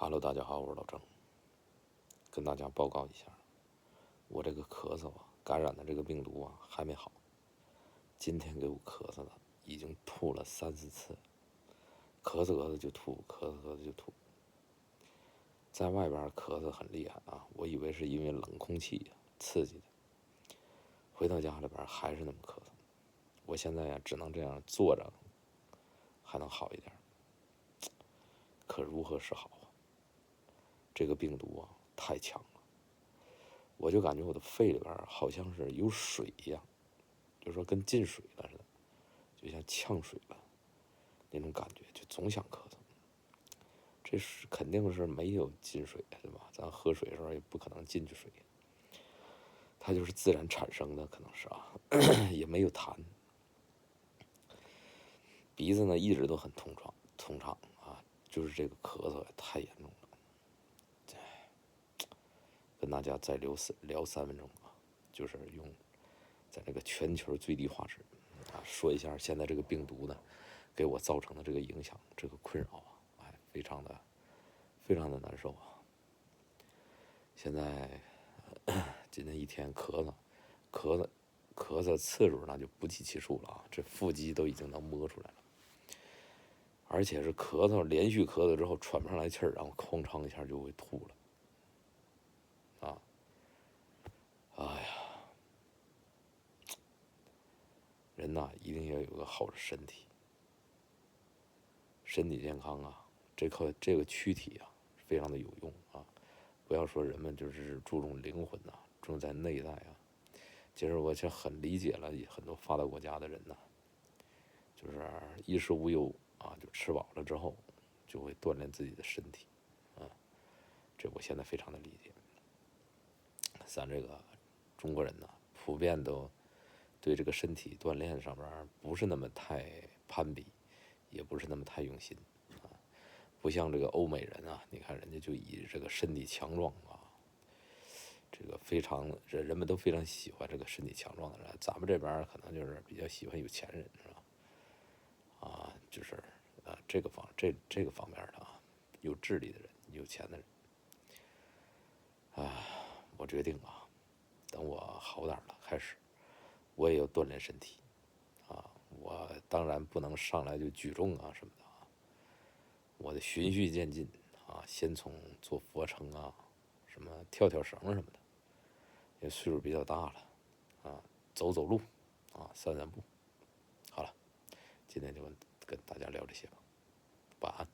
Hello，大家好，我是老郑，跟大家报告一下，我这个咳嗽啊，感染的这个病毒啊还没好，今天给我咳嗽的已经吐了3、4次，咳嗽咳嗽就吐，咳嗽咳嗽就吐，在外边咳嗽很厉害啊，我以为是因为冷空气刺激的，回到家里边还是那么咳嗽，我现在呀只能这样坐着，还能好一点，可如何是好啊？这个病毒啊太强了，我就感觉我的肺里边好像是有水一样，就是说跟进水了似的，就像呛水了那种感觉，就总想咳嗽。这是肯定是没有进水的，对吧？咱喝水的时候也不可能进去水，它就是自然产生的，可能是啊，也没有痰。鼻子呢一直都很通畅啊，就是这个咳嗽也太严重了。跟大家再聊3分钟啊，就是用在这个全球最低画质啊，说一下现在这个病毒呢给我造成的这个影响，这个困扰啊，非常的难受啊。现在今天一天咳嗽次数那就不计其数了啊，这腹肌都已经能摸出来了，而且是连续咳嗽之后喘不上来气儿，然后哐当一下就会吐了啊！哎呀，人呐一定要有个好的身体健康啊，这个躯体啊非常的有用啊！不要说人们就是注重灵魂呐、注重在内在啊。其实我就很理解了很多发达国家的人呐、就是衣食无忧啊，就吃饱了之后就会锻炼自己的身体啊，这我现在非常的理解。咱这个中国人呢，普遍都对这个身体锻炼上边不是那么太攀比，也不是那么太用心啊，不像这个欧美人啊，你看人家就以这个身体强壮啊，这个人们都非常喜欢这个身体强壮的人，咱们这边可能就是比较喜欢有钱人，是吧？啊，就是这个方面的啊，有智力的人，有钱的人，我决定啊，等我好点了，开始我也要锻炼身体啊。我当然不能上来就举重啊什么的啊，我得循序渐进啊，先从做俯卧撑啊，什么跳绳什么的，因为岁数比较大了啊，走路啊，散步。好了，今天就跟大家聊这些吧，晚安。